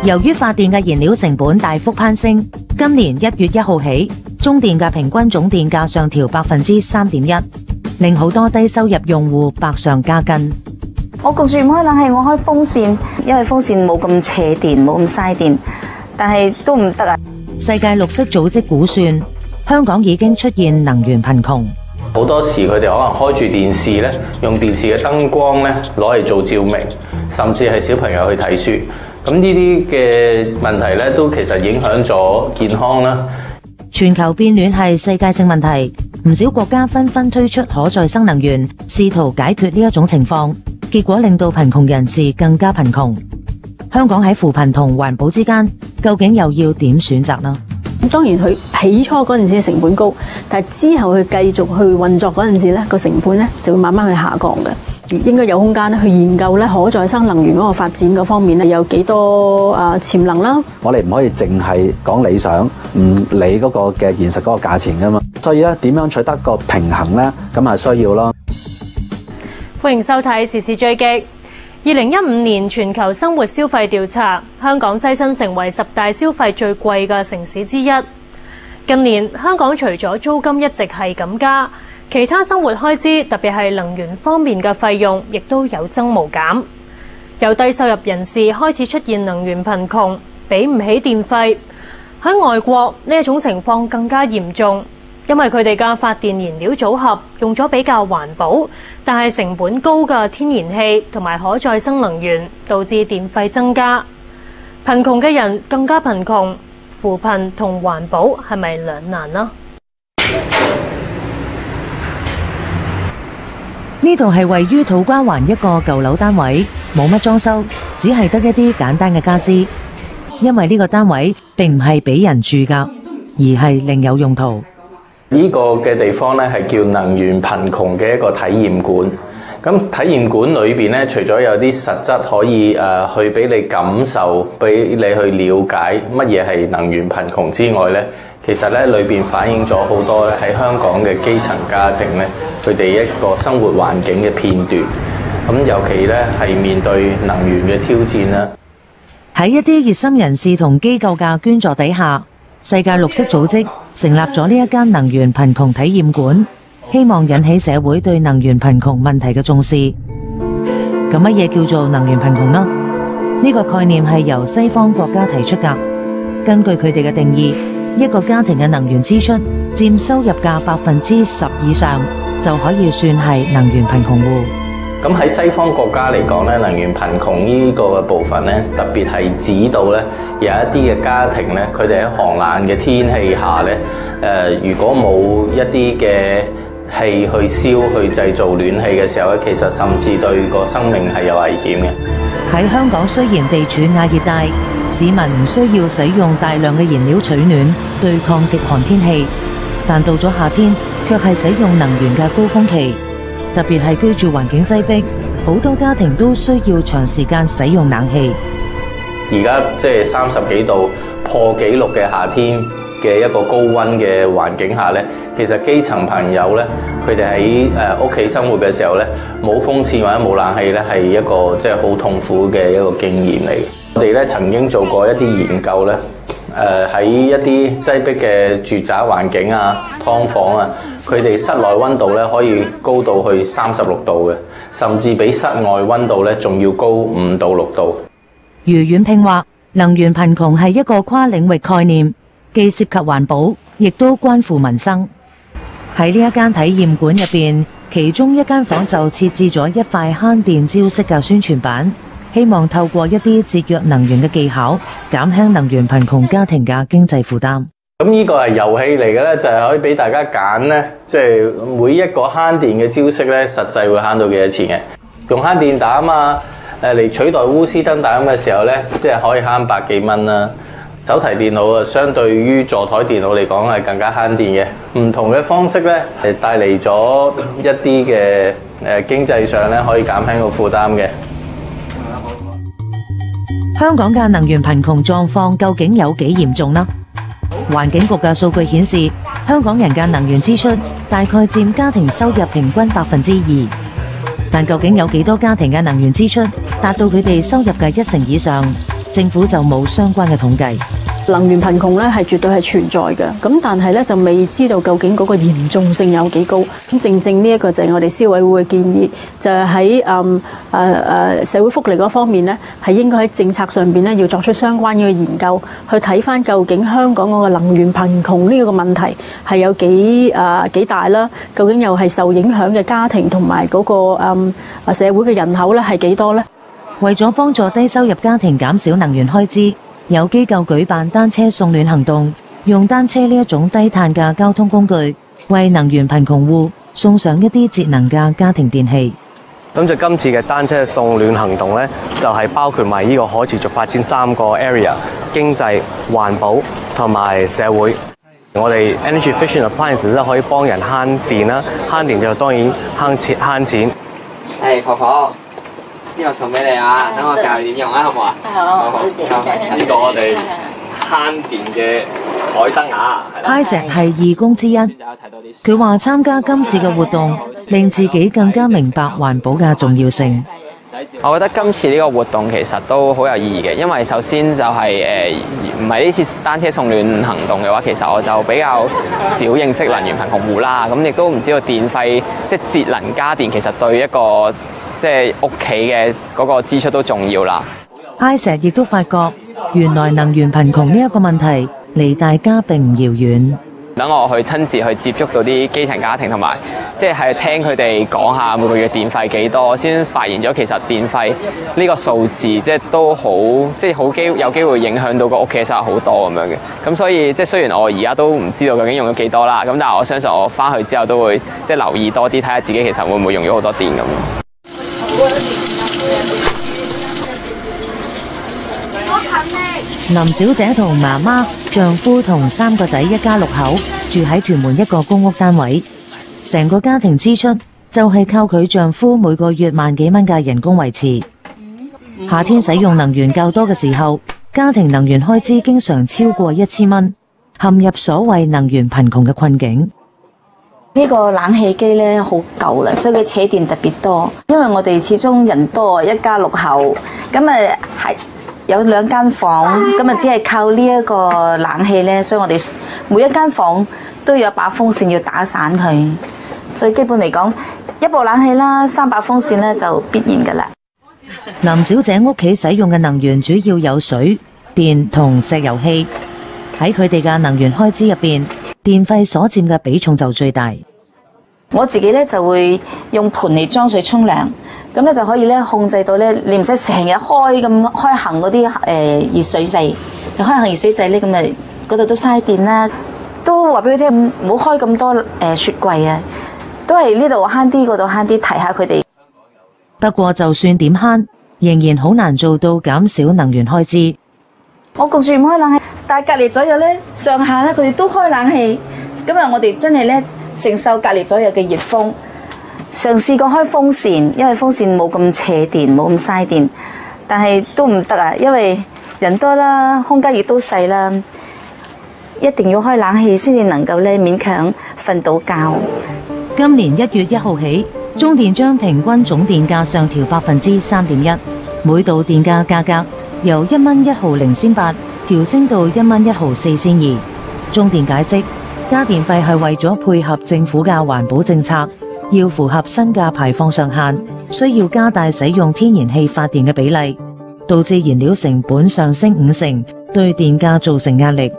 由於發電嘅燃料成本大幅攀升，今年1月1號起，中電嘅平均總電價上調3.1%，令好多低收入用戶百上加斤。我焗住唔開冷氣，我開風扇，因為風扇冇咁斜電，冇咁嘥電，但係都唔得啊！世界綠色組織估算，香港已經出現能源貧窮。好多時佢哋可能開住電視咧，用電視嘅燈光咧攞嚟做照明，甚至係小朋友去睇書。咁呢啲嘅問題咧，都其實影響咗健康啦。全球變暖係世界性問題，唔少國家紛紛推出可再生能源，試圖解決呢一種情況，結果令到貧窮人士更加貧窮。香港喺扶貧同環保之間，究竟又要點選擇呢？咁當然佢起初嗰陣時成本高，但係之後佢繼續去運作嗰陣時咧，個成本咧就會慢慢去下降嘅。應該有空間咧去研究咧可再生能源嗰個發展嗰方面咧有幾多潛能啦。我哋唔可以淨係講理想，唔理嗰個嘅現實嗰個價錢噶嘛。所以咧點樣取得個平衡咧，咁係需要咯。歡迎收睇時事追擊。2015年全球生活消費調查，香港躋身成為10大消費最貴嘅城市之一。近年香港除咗租金一直係咁加，其他生活開支，特別係能源方面嘅費用，亦都有增無減。有低收入人士開始出現能源貧窮，俾唔起電費。喺外國呢一種情況更加嚴重，因為佢哋嘅發電燃料組合用咗比較環保，但係成本高嘅天然氣同埋可再生能源，導致電費增加。貧窮嘅人更加貧窮，扶貧同環保係咪兩難呢？呢度係位於土瓜灣一個舊樓單位，冇乜裝修，只係得一啲簡單嘅家私。因為呢個單位並唔係俾人住㗎，而係另有用途。呢個嘅地方咧係叫能源貧窮嘅一個體驗館。咁體驗館裏邊咧，除咗有啲實質可以去俾你感受，俾你去了解乜嘢係能源貧窮之外咧，其實咧裏邊反映咗好多咧喺香港嘅基層家庭咧，佢哋一個生活環境嘅片段。咁尤其咧係面對能源嘅挑戰啦。喺一啲熱心人士同機構嘅捐助底下，世界綠色組織成立咗呢一間能源貧窮體驗館，希望引起社會對能源貧窮問題嘅重視。咁乜嘢叫做能源貧窮呢？呢個概念係由西方國家提出㗎。根據佢哋嘅定義，一個家庭嘅能源支出佔收入嘅10%以上，就可以算係能源貧窮戶。咁喺西方國家嚟講咧，能源貧窮呢個嘅部分咧，特別係指到咧有一啲嘅家庭咧，佢哋喺寒冷嘅天氣下咧，如果冇一啲嘅氣去燒去製造暖氣嘅時候咧，其實甚至對個生命係有危險嘅。喺香港雖然地處亞熱帶，市民唔需要使用大量嘅燃料取暖，對抗極寒天氣，但到咗夏天卻係使用能源嘅高峰期。特別係居住環境擠迫，好多家庭都需要長時間使用冷氣。而家即係30幾度破紀錄嘅夏天嘅一個高溫嘅環境下咧，其實基層朋友咧，佢哋喺屋企生活嘅時候咧，冇風扇或者冇冷氣咧，係一個即係好痛苦嘅一個經驗嚟嘅。我哋咧曾經做過一啲研究咧，喺一啲擠迫嘅住宅環境啊、劏房啊，佢哋室內溫度咧可以高到去36度嘅，甚至比室外溫度咧仲要高5到6度。余遠聘話：能源貧窮係一個跨領域概念，既涉及環保，亦都關乎民生。喺呢一間體驗館入邊，其中一間房就設置咗一塊慳電招式嘅宣傳板，希望透過一啲節約能源嘅技巧，減輕能源貧窮家庭嘅經濟負擔。咁呢個係遊戲嚟嘅咧，就係可以俾大家揀咧，即係每一個慳電嘅招式咧，實際會慳到幾多錢嘅。用慳電膽啊，嚟取代鎢絲燈膽嘅時候咧，即係可以慳100幾蚊啦。手提電腦啊，相對於座台電腦嚟講係更加慳電嘅。唔同嘅方式咧，係帶嚟咗一啲嘅經濟上咧，可以減輕個負擔嘅。香港嘅能源貧窮狀況究竟有幾嚴重呢？環境局嘅數據顯示，香港人嘅能源支出大概佔家庭收入平均2%，但究竟有幾多家庭嘅能源支出達到佢哋收入嘅1成以上？政府就冇相關嘅統計。能源貧窮咧係絕對係存在嘅，咁但係咧就未知道究竟嗰個嚴重性有幾高。咁正呢一個就係我哋消委會嘅建議，就係喺社會福利嗰方面咧，係應該喺政策上邊咧要作出相關嘅研究，去睇翻究竟香港嗰個能源貧窮呢個問題係有幾大啦？究竟又係受影響嘅家庭同埋嗰個社會嘅人口咧係幾多咧？為咗幫助低收入家庭減少能源開支，有機構舉辦單車送暖行動，用單車呢一種低碳嘅交通工具，為能源貧窮戶送上一啲節能嘅家庭電器。咁就今次嘅單車送暖行動呢，就係包括埋呢個可持續發展3個 area： 經濟、環保同埋社會。我哋 Energy Efficient Appliances 咧可以幫人慳電啦，慳電就當然慳錢。婆婆。呢個送俾你啊！等我教你點用啊，好唔好啊？好，呢個我哋慳電嘅台燈啊。Isaac 係義工之一，佢話參加今次嘅活動，令自己更加明白環保嘅重要性。我覺得今次呢個活動其實都好有意義嘅，因為首先就係唔係呢次單車送暖行動嘅話，其實我就比較少認識能源貧窮戶啦，咁亦都唔知道電費即係節能家電其實對一個即係屋企嘅嗰個支出都重要啦。Isaac 亦都發覺，原來能源貧窮呢一個問題離大家並唔遙遠。等我去親自去接觸到啲基層家庭，同埋即係聽佢哋講下每個月電費幾多，先發現咗其實電費呢個數字即係都好，即係有機會影響到個屋企嘅收入好多咁樣嘅。咁所以即係雖然我而家都唔知道究竟用咗幾多啦，咁但係我相信我翻去之後都會即係留意多啲，睇下自己其實會唔會用咗好多電咁。林小姐同媽媽、丈夫同3個仔一家6口住喺屯門一個公屋單位，成個家庭支出就係靠佢丈夫每個月萬幾蚊嘅人工維持。夏天使用能源較多嘅時候，家庭能源開支經常超過1000蚊，陷入所謂能源貧窮嘅困境。呢個冷氣機咧好舊啦，所以佢扯電特別多。因為我哋始終人多，一家6口，咁啊係有2間房，咁啊只係靠呢一個冷氣咧，所以我哋每一間房都有一把風扇要打散佢，所以基本嚟講，一部冷氣啦，3把風扇咧就必然噶啦。林小姐屋企使用嘅能源主要有水、電同石油氣，喺佢哋嘅能源開支入邊，電費所佔嘅比重就最大。我自己咧就會用盆嚟裝水沖涼，咁咧就可以咧控制到咧，你唔使成日開行嗰啲熱水掣，你開行熱水掣咧，咁啊嗰度都嘥電啦。都話俾佢聽，唔好開咁多雪櫃啊，都係呢度慳啲，嗰度慳啲，提下佢哋。不過就算點慳，仍然好難做到減少能源開支。我焗住唔開冷氣，但係隔離左右咧上下咧佢哋都開冷氣，咁啊我哋真係咧承受隔離左右嘅熱風。嘗試過開風扇，因為風扇冇咁扯電，冇咁嘥電，但係都唔得啊，因為人多啦，空間亦都細啦，一定要開冷氣先至能夠咧勉強瞓到覺。今年1月1號起，中電將平均總電價上調3.1%，每度電價價格由1蚊1毫0仙8調升到1蚊1毫4仙2。中電解釋，加電費係為咗配合政府嘅環保政策，要符合新嘅排放上限，需要加大使用天然氣發電嘅比例，導致燃料成本上升50%，對電價造成壓力。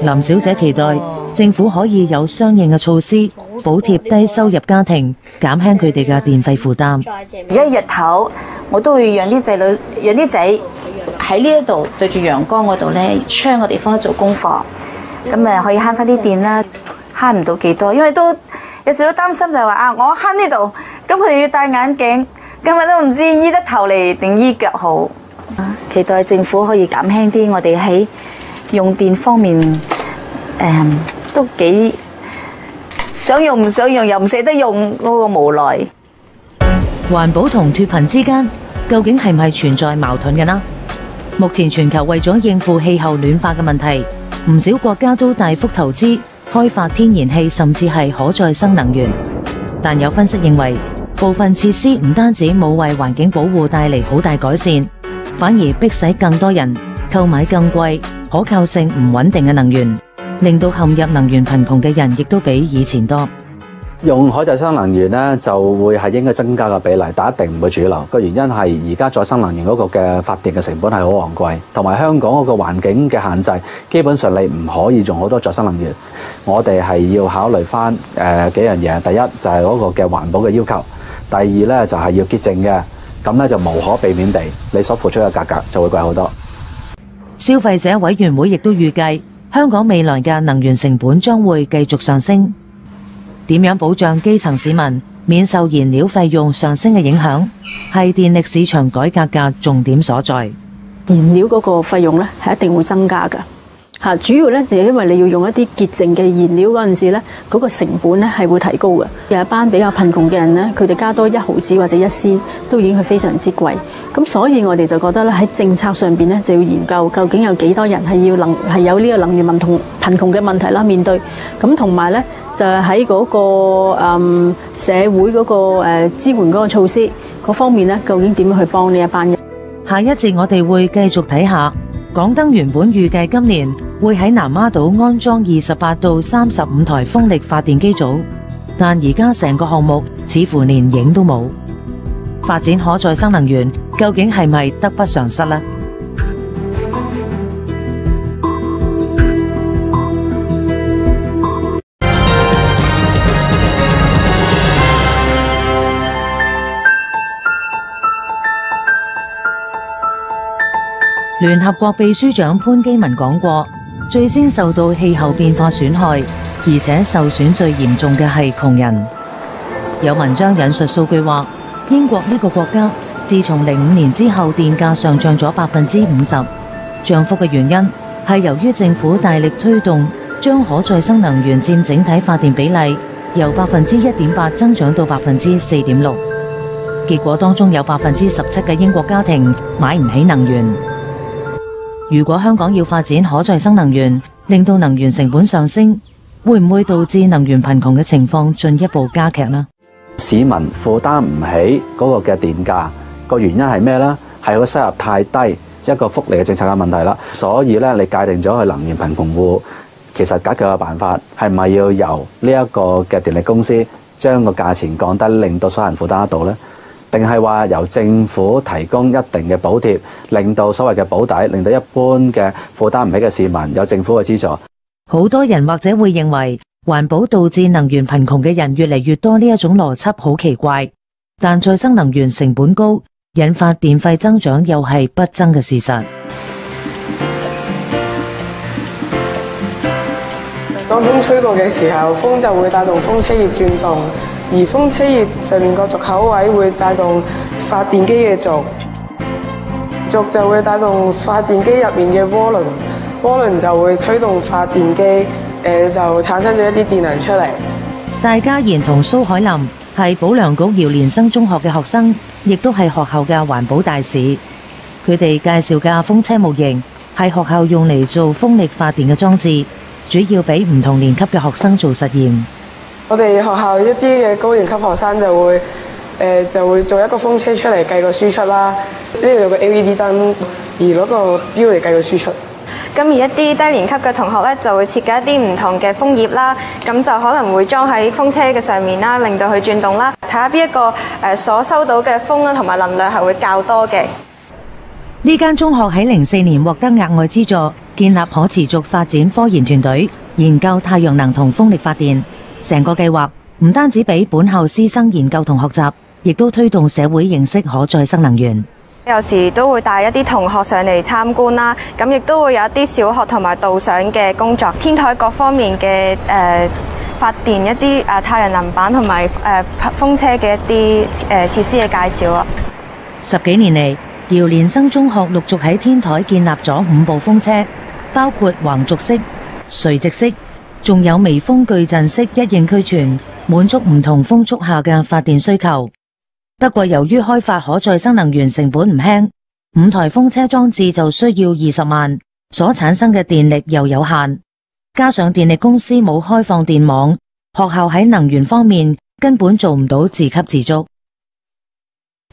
林小姐期待政府可以有相應嘅措施，補貼低收入家庭，減輕佢哋嘅電費負擔。而家日頭我都會讓啲仔女、讓啲仔喺呢一度對住陽光嗰度咧，窗嘅地方做功課，咁啊可以慳翻啲電啦。慳唔到幾多，因為都有時都擔心就係話啊，我慳呢度，咁佢哋要戴眼鏡，今日都唔知醫得頭嚟定醫腳好。期待政府可以減輕啲我哋喺用電方面，都幾想用唔想用又唔捨得用嗰個無奈。環保同脫貧之間究竟係唔係存在矛盾嘅呢？目前全球為咗應付氣候暖化嘅問題，唔少國家都大幅投資開發天然氣，甚至係可再生能源。但有分析認為，部分設施唔單止冇為環境保護帶嚟好大改善，反而迫使更多人購買更貴、可靠性唔穩定嘅能源，令到陷入能源貧窮嘅人亦都比以前多。用可再生能源咧，就會係應該增加個比例，但一定唔會主流。個原因係而家再生能源嗰個嘅發電嘅成本係好昂貴，同埋香港嗰個環境嘅限制，基本上你唔可以用好多再生能源。我哋係要考慮翻幾樣嘢，第一就係嗰個嘅環保嘅要求，第二咧就係要潔淨嘅，咁咧就無可避免地，你所付出嘅價格就會貴好多。消費者委員會亦都預計，香港未來嘅能源成本將會繼續上升。點樣保障基層市民免受燃料費用上升嘅影響，係電力市場改革嘅重點所在。燃料嗰個費用咧係一定會增加㗎。主要咧就係因為你要用一啲潔淨嘅燃料嗰陣時咧，嗰個成本咧係會提高嘅。有一班比較貧窮嘅人咧，佢哋加多1毫子或者1仙都已經係非常之貴。咁所以我哋就覺得咧喺政策上邊咧就要研究究竟有幾多人係有呢個能源貧窮嘅問題啦面對。咁同埋咧就係喺嗰個社會嗰個支援嗰個措施嗰方面咧，究竟點樣去幫呢一班人？下一節我哋會繼續睇下。港燈原本預計今年會喺南丫島安裝28到35台風力發電機組，但而家成個項目似乎連影都冇。發展可再生能源究竟係咪得不償失呢？聯合國秘書長潘基文講過，最先受到氣候變化損害，而且受損最嚴重嘅係窮人。有文章引述數據話，英國呢個國家自從05年之後，電價上漲咗50%。漲幅嘅原因係由於政府大力推動將可再生能源佔整體發電比例由1.8%增長到4.6%。結果當中有17%嘅英國家庭買唔起能源。如果香港要發展可再生能源，令到能源成本上升，會唔會導致能源貧窮嘅情況進一步加劇呢？市民負擔唔起嗰個嘅電價，個原因係咩呢？係個收入太低，一個福利嘅政策嘅問題啦。所以咧，你界定咗佢能源貧窮戶，其實解決嘅辦法係咪要由呢一個嘅電力公司將個價錢降低，令到所有人負擔得到呢？定係話由政府提供一定嘅補貼，令到所謂嘅保底，令到一般嘅負擔唔起嘅市民有政府嘅資助。好多人或者會認為環保導致能源貧窮嘅人越嚟越多，呢一種邏輯好奇怪，但再生能源成本高，引發電費增長又係不爭嘅事實。當風吹過嘅時候，風就會帶動風車葉轉動，而風車葉上面個軸口位會帶動發電機嘅軸就會帶動發電機入面嘅渦輪就會推動發電機，就產生咗一啲電能出嚟。戴家賢同蘇海林係保良局姚連生中學嘅學生，亦都係學校嘅環保大使。佢哋介紹嘅風車模型係學校用嚟做風力發電嘅裝置，主要俾唔同年級嘅學生做實驗。我哋學校一啲嘅高年級學生就會做一個風車出嚟計個輸出啦。呢度有個 LED 燈，而攞個錶嚟計個輸出。咁而一啲低年級嘅同學咧，就會設計一啲唔同嘅風葉啦，咁就可能會裝喺風車嘅上面啦，令到佢轉動啦。睇下邊一個所收到嘅風啦同埋能量係會較多嘅。呢間中學喺04年獲得額外資助，建立可持續發展科研團隊，研究太陽能同風力發電。成個計劃唔單止俾本校師生研究同學習，亦都推動社會認識可再生能源。有時都會帶一啲同學上嚟參觀啦，咁亦都會有一啲小學同埋導賞嘅工作，天台各方面嘅發電一啲太陽能板同埋風車嘅一啲設施嘅介紹啊。10幾年嚟，姚連生中學陸續喺天台建立咗5部風車，包括橫軸式、垂直式，仲有微風矩陣式，一應俱全，滿足唔同風速下嘅發電需求。不過由於開發可再生能源成本唔輕，5台風車裝置就需要20萬，所產生嘅電力又有限，加上電力公司冇開放電網，學校喺能源方面根本做唔到自給自足。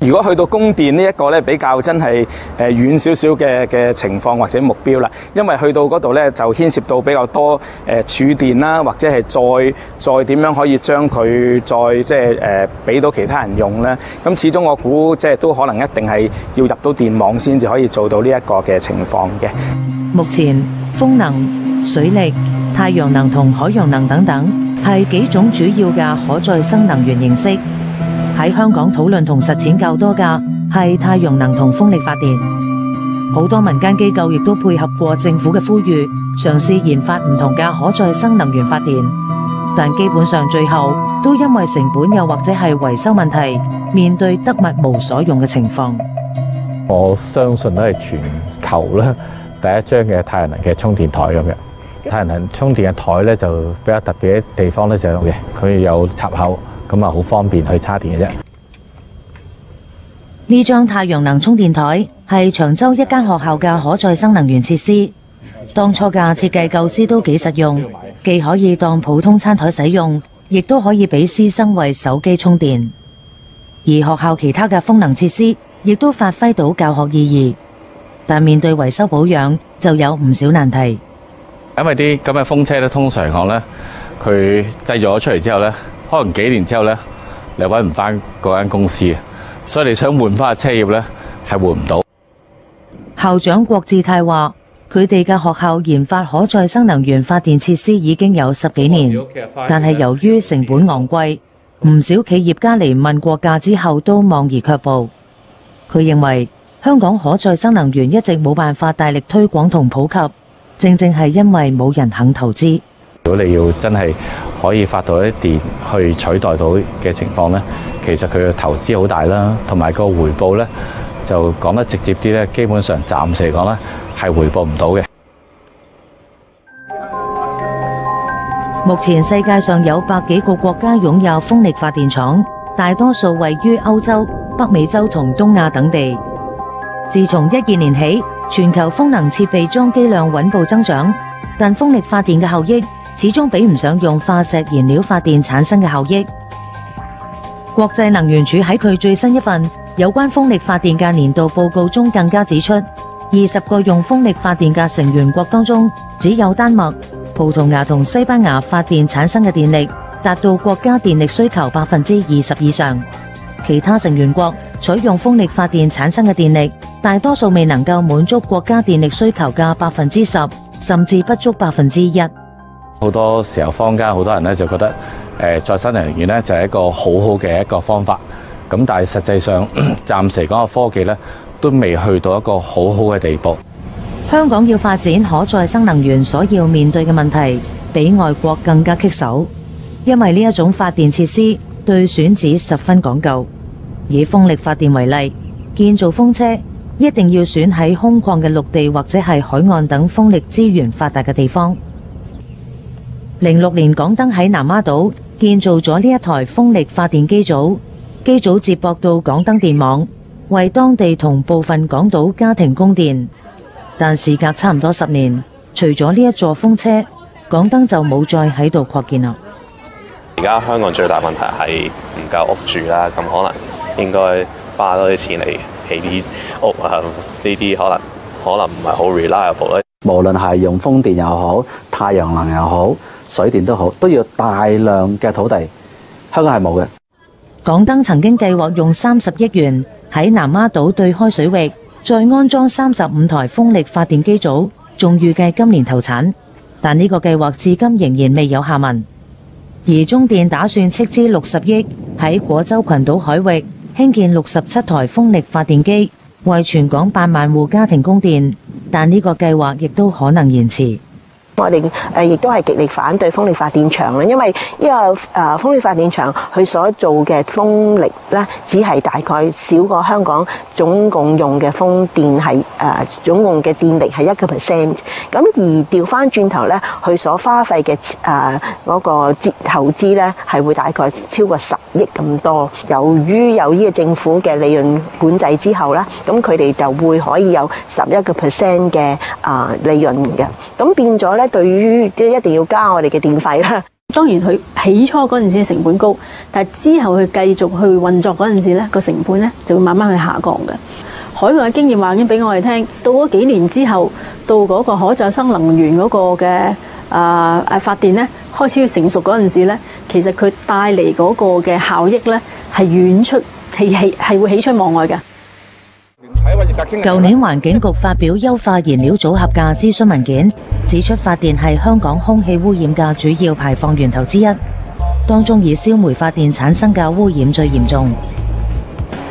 如果去到供電呢一個咧，比較真係遠少少嘅情況或者目標啦，因為去到嗰度咧就牽涉到比較多儲電啦，或者係再點樣可以將佢再即係俾到其他人用咧。咁始終我估即係都可能一定係要入到電網先至可以做到呢一個嘅情況嘅。目前風能、水力、太陽能同海洋能等等係幾種主要嘅可再生能源形式。喺香港討論同實踐較多嘅係太陽能同風力發電，好多民間機構亦都配合過政府嘅呼籲，嘗試研發唔同嘅可再生能源發電，但基本上最後都因為成本又或者係維修問題，面對得物無所用嘅情況。我相信都係全球咧第一張嘅太陽能嘅充電台咁嘅。太陽能充電嘅台咧就比較特別嘅地方咧就係佢有插口。咁啊，好方便去叉電嘅啫。呢張太陽能充電台係長洲一間學校嘅可再生能源設施。當初嘅設計構思都幾實用，既可以當普通餐台使用，亦都可以俾師生為手機充電。而學校其他嘅風能設施亦都發揮到教學意義，但面對維修保養就有唔少難題。因為啲咁嘅風車咧，通常講咧，佢製造咗出嚟之後咧，可能幾年之後咧，你揾唔翻嗰間公司，所以你想換翻個車葉咧，係換唔到。校長郭志泰話：佢哋嘅學校研發可再生能源發電設施已經有10幾年，但係由於成本昂貴，唔少企業家嚟問過價之後都望而卻步。佢認為香港可再生能源一直冇辦法大力推廣同普及，正正係因為冇人肯投資。如果你要真係可以發到啲電去取代到嘅情況咧，其實佢嘅投資好大啦，同埋個回報咧就講得直接啲咧，基本上暫時嚟講咧係回報唔到嘅。目前世界上有100幾個國家擁有風力發電廠，大多數位於歐洲、北美洲同東亞等地。自從12年起，全球風能設備裝機量穩步增長，但風力發電嘅效益始終比唔上用化石燃料發電產生嘅效益。國際能源署喺佢最新一份有關風力發電嘅年度報告中更加指出，20個用風力發電嘅成員國當中，只有丹麥、葡萄牙同西班牙發電產生嘅電力達到國家電力需求20%以上。其他成員國採用風力發電產生嘅電力，大多數未能夠滿足國家電力需求嘅10%，甚至不足1%。好多時候坊間好多人咧就覺得再生能源咧就係一個好好嘅一個方法，咁但係實際上暫時嚟講個科技咧都未去到一個好好嘅地步。香港要發展可再生能源所要面對嘅問題比外國更加棘手，因為呢一種發電設施對選址十分講究。以風力發電為例，建造風車一定要選喺空曠嘅陸地或者係海岸等風力資源發達嘅地方。06年港燈喺南丫島建造咗呢一台風力發電機組，機組接駁到港燈電網，為當地同部分港島家庭供電。但事隔差唔多10年，除咗呢一座風車，港燈就冇再喺度擴建啦。而家香港最大問題係唔夠屋住啦，咁可能應該花多啲錢嚟起啲屋啊，呢啲可能唔係好 reliable 咧。無論係用風電又好、太陽能又好、水電都好，都要大量嘅土地。香港係冇嘅。港燈曾經計劃用30億元喺南丫島對開水域再安裝35台風力發電機組，仲預計今年投產，但呢個計劃至今仍然未有下文。而中電打算斥資60億喺果洲群島海域興建67台風力發電機，為全港8萬戶家庭供電，但呢個計劃亦都可能延遲。我哋亦都係極力反對風力發電場啦，因為呢個風力發電場佢所做嘅風力咧，只係大概少過香港總共用嘅風電係總共嘅電力係1%。咁而調翻轉頭咧，佢所花費嘅嗰個投資咧係會大概超過10億咁多。由於有呢個政府嘅利潤管制之後咧，咁佢哋就會可以有11% 嘅利潤嘅，咁變咗咧。對於一定要加我哋嘅電費啦，當然佢起初嗰陣時成本高，但係之後佢繼續去運作嗰陣時咧，個成本咧就會慢慢去下降嘅。海外嘅經驗話已經俾我哋聽，到嗰幾年之後，到嗰個可再生能源嗰個嘅發電咧開始成熟嗰陣時咧，其實佢帶嚟嗰個嘅效益咧係遠出係會喜出望外嘅。舊年環境局發表優化燃料組合嘅諮詢文件，指出發電係香港空氣污染嘅主要排放源頭之一，當中以燒煤發電產生嘅污染最嚴重。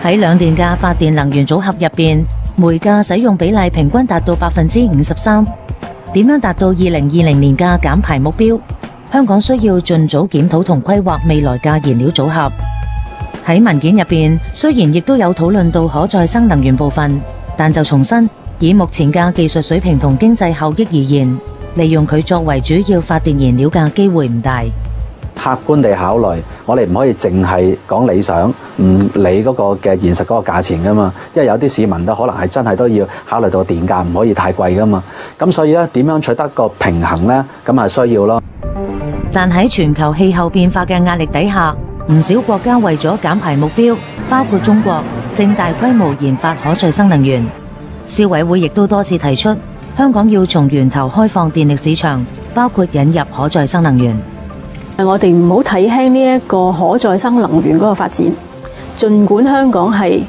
喺兩電嘅發電能源組合入邊，煤嘅使用比例平均達到53%。點樣達到2020年嘅減排目標？香港需要盡早檢討同規劃未來嘅燃料組合。喺文件入邊，雖然亦都有討論到可再生能源部分，但就重申，以目前嘅技術水平同經濟效益而言，利用佢作為主要發電燃料嘅機會唔大。客觀地考慮，我哋唔可以淨係講理想，唔理嗰個嘅現實嗰個價錢噶嘛，因為有啲市民都可能係真係都要考慮到電價唔可以太貴噶嘛，咁所以咧點樣取得個平衡呢？咁係需要咯。但喺全球氣候變化嘅壓力底下，唔少國家為咗減排目標，包括中國，正大規模研發可再生能源。消委會亦都多次提出，香港要從源頭開放電力市場，包括引入可再生能源。我哋唔好睇輕呢一個可再生能源嗰個發展，儘管香港係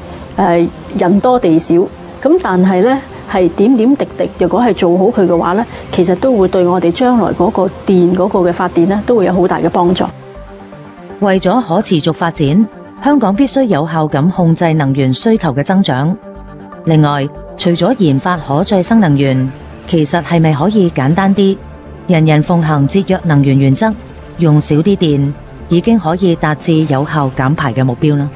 人多地少，咁但係呢係點點滴滴，若果係做好佢嘅話呢，其實都會對我哋將來嗰個電嗰個嘅發電呢，都會有好大嘅幫助。為咗可持續發展，香港必須有效咁控制能源需求嘅增長。另外，除咗研發可再生能源，其實係咪可以簡單啲，人人奉行節約能源原則，用少啲電，已經可以達至有效減排嘅目標呢？